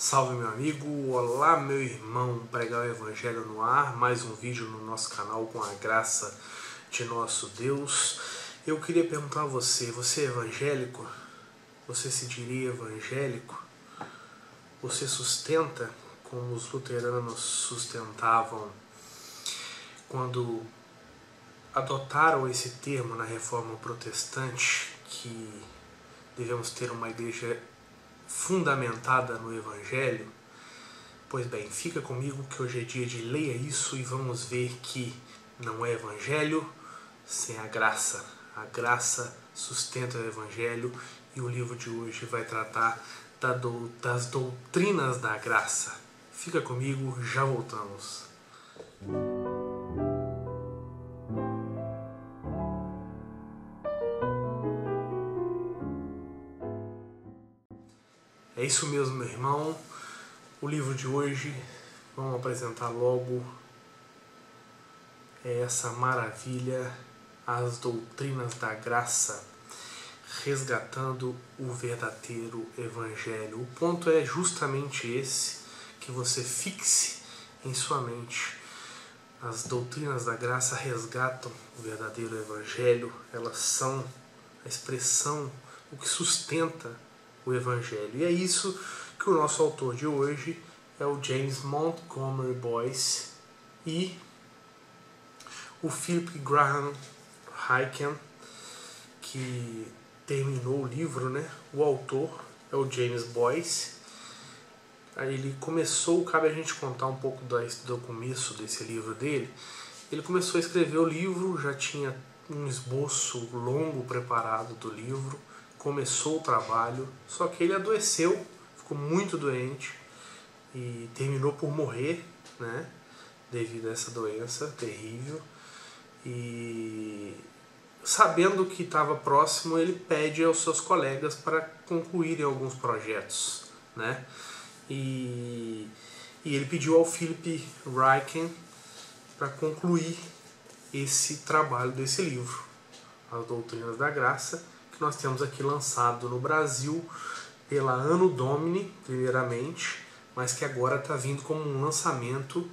Salve meu amigo, olá meu irmão, pregar o Evangelho no ar, mais um vídeo no nosso canal com a graça de nosso Deus. Eu queria perguntar a você, você é evangélico? Você se diria evangélico? Você sustenta como os luteranos sustentavam quando adotaram esse termo na Reforma Protestante, que devemos ter uma igreja fundamentada no Evangelho? Pois bem, fica comigo que hoje é dia de leia isso e vamos ver que não é Evangelho sem a graça. A graça sustenta o Evangelho e o livro de hoje vai tratar das doutrinas da graça. Fica comigo, já voltamos. É isso mesmo, meu irmão. O livro de hoje, vamos apresentar logo, é essa maravilha, as doutrinas da graça, resgatando o verdadeiro Evangelho. O ponto é justamente esse, que você fixe em sua mente. As doutrinas da graça resgatam o verdadeiro Evangelho, elas são a expressão, o que sustenta o Evangelho. E é isso que o nosso autor de hoje é o James Montgomery Boyce e o Philip Graham Hyken, que terminou o livro, né? O autor é o James Boyce. Aí ele começou, cabe a gente contar um pouco do começo desse livro dele. Ele começou a escrever o livro, já tinha um esboço longo preparado do livro, começou o trabalho, só que ele adoeceu, ficou muito doente e terminou por morrer, né, devido a essa doença terrível. E sabendo que estava próximo, ele pede aos seus colegas para concluírem alguns projetos, né? E ele pediu ao Philip Ryken para concluir esse trabalho desse livro, As Doutrinas da Graça, que nós temos aqui lançado no Brasil pela Anno Domini, primeiramente, mas que agora está vindo como um lançamento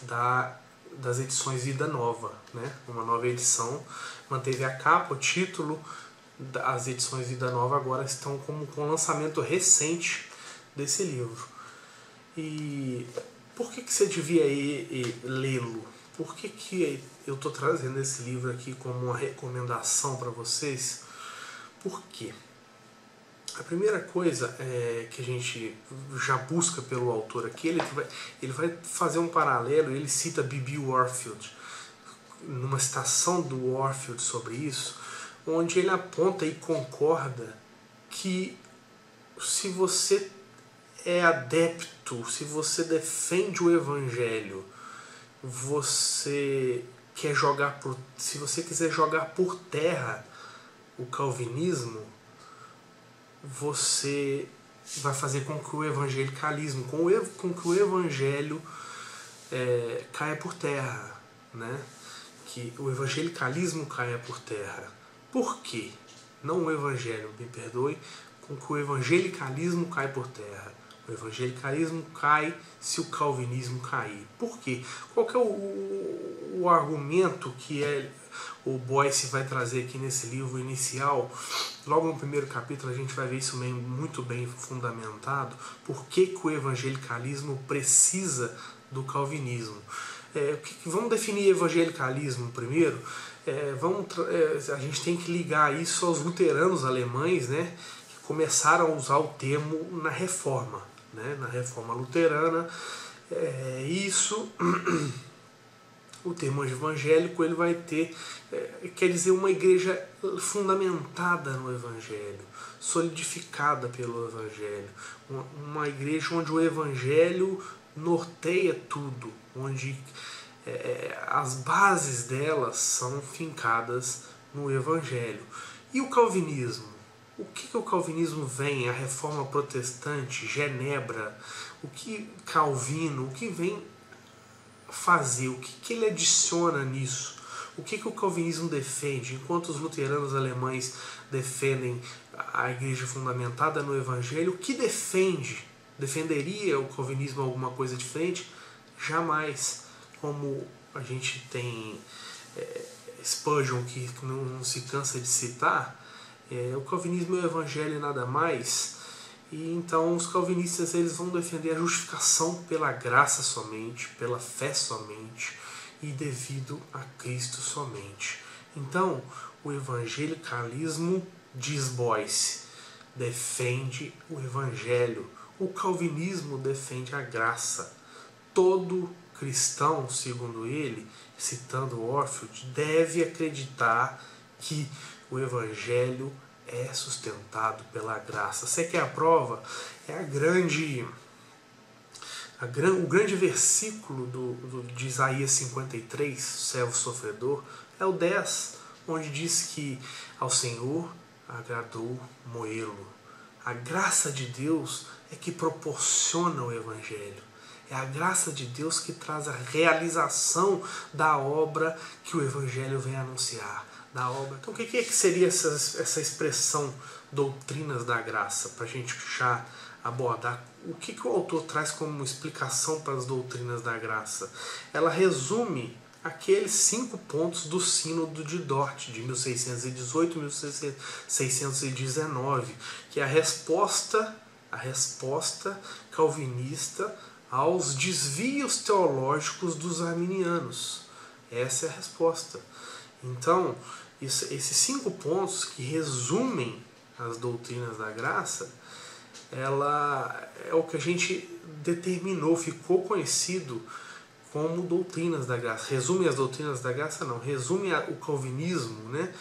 das edições Vida Nova, né? Uma nova edição, manteve a capa, o título. As edições Vida Nova agora estão com um lançamento recente desse livro. E por que você devia lê-lo? Por que eu estou trazendo esse livro aqui como uma recomendação para vocês? Por quê? A primeira coisa que a gente já busca pelo autor aqui, ele vai fazer um paralelo, ele cita B.B. Warfield, numa citação do Warfield sobre isso, onde ele aponta e concorda que se você é adepto, se você defende o Evangelho, se você quiser jogar por terra o calvinismo, você vai fazer com que o evangelicalismo, com que o evangelho caia por terra, né? Que o evangelicalismo caia por terra. Por quê? Não o evangelho, me perdoe, com que o evangelicalismo caia por terra. O evangelicalismo cai se o calvinismo cair. Por quê? Qual que é o argumento que o Boyce vai trazer aqui nesse livro inicial? Logo no primeiro capítulo a gente vai ver isso muito bem fundamentado. Por que o evangelicalismo precisa do calvinismo? Vamos definir evangelicalismo primeiro. A gente tem que ligar isso aos luteranos alemães, né, que começaram a usar o termo na Reforma, né, na Reforma Luterana. O termo evangélico ele vai ter, quer dizer, uma igreja fundamentada no Evangelho, solidificada pelo Evangelho, uma igreja onde o Evangelho norteia tudo, onde as bases delas são fincadas no Evangelho. E o calvinismo? O que o calvinismo vem, a Reforma Protestante, Genebra, o que Calvino, o que vem fazer, o que ele adiciona nisso? O que o calvinismo defende, enquanto os luteranos alemães defendem a igreja fundamentada no Evangelho? O que defende defenderia o calvinismo alguma coisa diferente? Jamais. Como a gente tem Spurgeon, que não se cansa de citar, o calvinismo é o evangelho e nada mais. E então os calvinistas eles vão defender a justificação pela graça somente, pela fé somente e devido a Cristo somente. Então o evangelicalismo, diz Boyce, defende o evangelho. O calvinismo defende a graça. Todo cristão, segundo ele, citando Warfield, deve acreditar que o evangelho é sustentado pela graça. Você quer a prova? É o grande versículo de Isaías 53, servo sofredor, é o 10, onde diz que ao Senhor agradou moê-lo. A graça de Deus é que proporciona o evangelho. É a graça de Deus que traz a realização da obra que o evangelho vem anunciar. Da obra. Então o que seria essa expressão doutrinas da graça? Para a gente já abordar o que o autor traz como explicação para as doutrinas da graça. Ela resume aqueles 5 pontos do Sínodo de Dort, de 1618 e 1619, que é a resposta calvinista aos desvios teológicos dos arminianos. Essa é a resposta. Então, esses 5 pontos que resumem as doutrinas da graça, ela é o que a gente determinou, ficou conhecido como doutrinas da graça. Resume as doutrinas da graça? Não. Resume o calvinismo, né?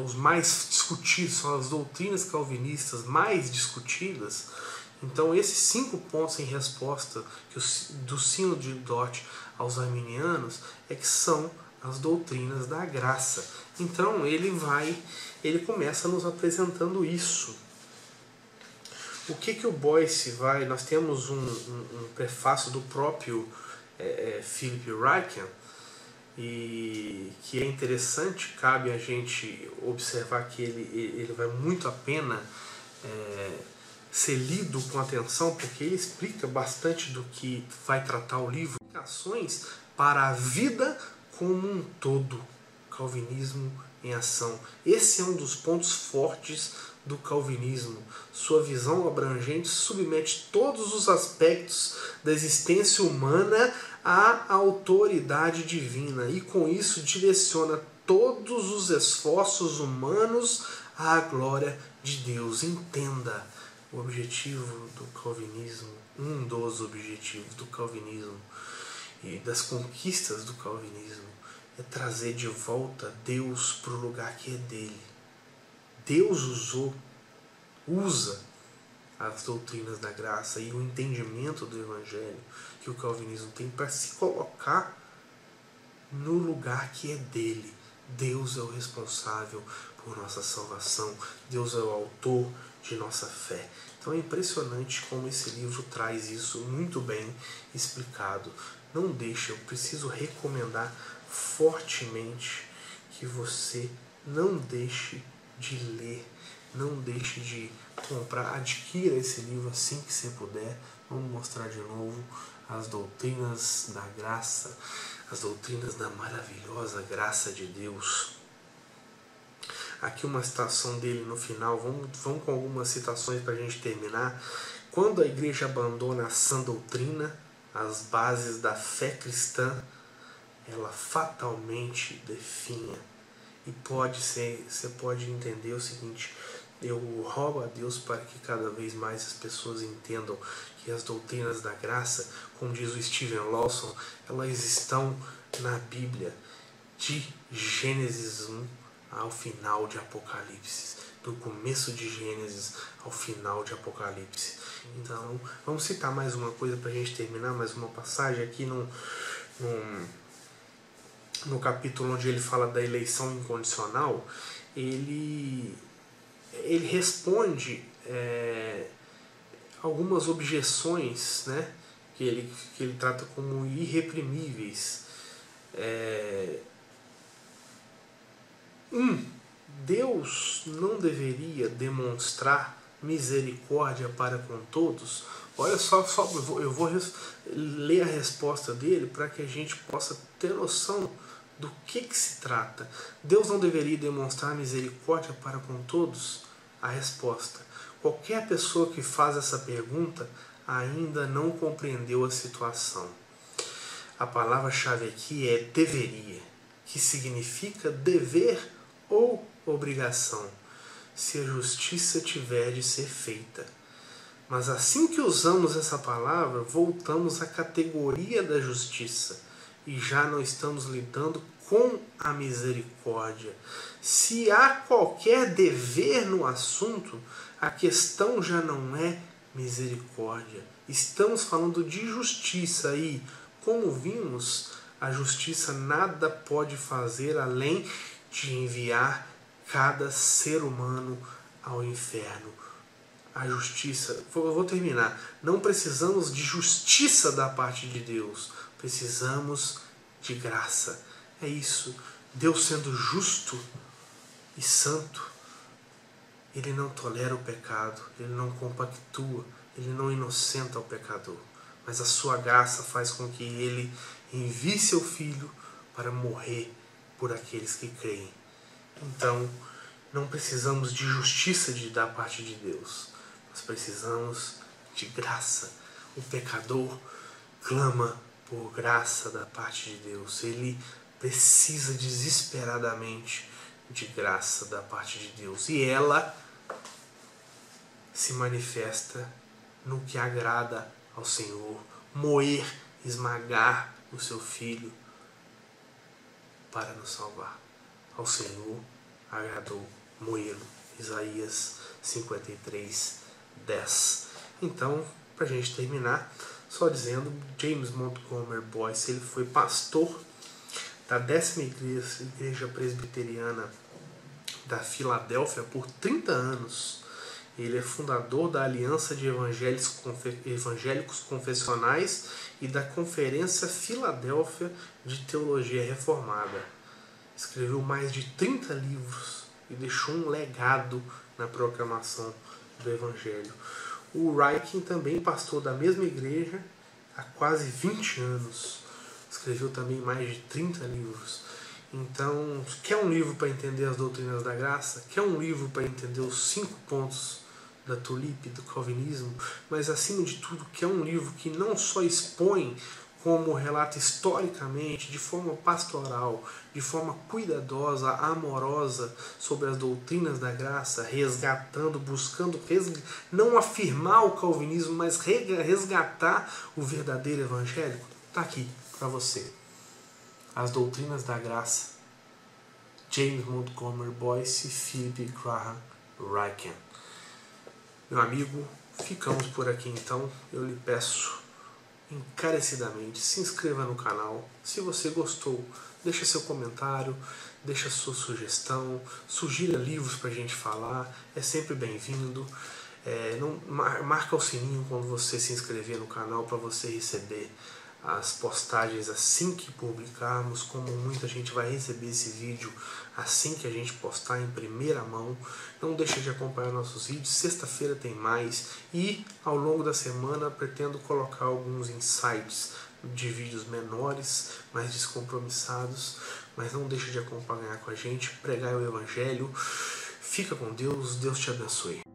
Os mais discutidos, são as doutrinas calvinistas mais discutidas. Então, esses 5 pontos em resposta do Sínodo de Dort aos arminianos é que são as doutrinas da graça. Então ele começa nos apresentando isso. O que o Boyce vai... Nós temos um prefácio do próprio Philip Ryken, e que é interessante, cabe a gente observar que ele vai muito a pena ser lido com atenção, porque ele explica bastante do que vai tratar o livro. Aplicações para a vida como um todo. Calvinismo em ação. Esse é um dos pontos fortes do calvinismo. Sua visão abrangente submete todos os aspectos da existência humana à autoridade divina e com isso direciona todos os esforços humanos à glória de Deus. Entenda o objetivo do calvinismo, um dos objetivos do calvinismo e das conquistas do calvinismo é trazer de volta Deus para o lugar que é dele. Deus usa as doutrinas da graça e o entendimento do evangelho que o calvinismo tem para se colocar no lugar que é dele. Deus é o responsável por nossa salvação. Deus é o autor de nossa fé. Então é impressionante como esse livro traz isso muito bem explicado. Não deixe, eu preciso recomendar fortemente que você não deixe de ler, não deixe de comprar, adquira esse livro assim que você puder. Vamos mostrar de novo as doutrinas da graça, as doutrinas da maravilhosa graça de Deus. Aqui uma citação dele no final, vamos com algumas citações para a gente terminar. Quando a igreja abandona a sã doutrina, as bases da fé cristã, ela fatalmente definha. E você pode entender o seguinte: eu rogo a Deus para que cada vez mais as pessoas entendam que as doutrinas da graça, como diz o Steven Lawson, elas estão na Bíblia, de Gênesis 1 ao final de Apocalipse, do começo de Gênesis ao final de Apocalipse. Então, vamos citar mais uma coisa para a gente terminar, mais uma passagem aqui no capítulo onde ele fala da eleição incondicional. Ele responde algumas objeções, né, que ele trata como irreprimíveis. Deus não deveria demonstrar misericórdia para com todos Olha só, eu vou ler a resposta dele para que a gente possa ter noção do que se trata. Deus não deveria demonstrar misericórdia para com todos? A resposta: qualquer pessoa que faz essa pergunta ainda não compreendeu a situação. A palavra-chave aqui é deveria, que significa dever ou obrigação, se a justiça tiver de ser feita. Mas assim que usamos essa palavra, voltamos à categoria da justiça e já não estamos lidando com a misericórdia. Se há qualquer dever no assunto, a questão já não é misericórdia. Estamos falando de justiça e, como vimos, a justiça nada pode fazer além de enviar cada ser humano ao inferno. A justiça, eu vou terminar, não precisamos de justiça da parte de Deus, precisamos de graça. É isso, Deus sendo justo e santo, Ele não tolera o pecado, Ele não compactua, Ele não inocenta o pecador, mas a sua graça faz com que Ele envie seu Filho para morrer por aqueles que creem. Então, não precisamos de justiça da parte de Deus, nós precisamos de graça. O pecador clama por graça da parte de Deus. Ele precisa desesperadamente de graça da parte de Deus. E ela se manifesta no que agrada ao Senhor. Moer, esmagar o seu Filho para nos salvar. Ao Senhor agradou moê-lo. Isaías 53, 10. Então, para a gente terminar, só dizendo, James Montgomery Boyce, ele foi pastor da 10ª Igreja Presbiteriana da Filadélfia por 30 anos. Ele é fundador da Aliança de Evangélicos Confessionais e da Conferência Filadélfia de Teologia Reformada. Escreveu mais de 30 livros e deixou um legado na proclamação do Evangelho. O Ryken também pastor da mesma igreja há quase 20 anos. Escreveu também mais de 30 livros. Então, quer um livro para entender as doutrinas da graça? Quer um livro para entender os 5 pontos da tulipe, do calvinismo? Mas, acima de tudo, quer um livro que não só expõe, como relata historicamente, de forma pastoral, de forma cuidadosa, amorosa, sobre as doutrinas da graça, resgatando, buscando, não afirmar o calvinismo, mas resgatar o verdadeiro evangélico? Está aqui para você. As Doutrinas da Graça, James Montgomery Boyce e Philip Graham Ryken. Meu amigo, ficamos por aqui então. Eu lhe peço encarecidamente, se inscreva no canal. Se você gostou, deixa seu comentário, deixa sua sugestão, sugira livros para a gente falar, é sempre bem-vindo. Marca o sininho quando você se inscrever no canal para você receber as postagens assim que publicarmos. Como muita gente vai receber esse vídeo assim que a gente postar em primeira mão. Não deixe de acompanhar nossos vídeos, sexta-feira tem mais, e ao longo da semana pretendo colocar alguns insights de vídeos menores, mais descompromissados, mas não deixe de acompanhar com a gente, pregar o Evangelho. Fica com Deus, Deus te abençoe.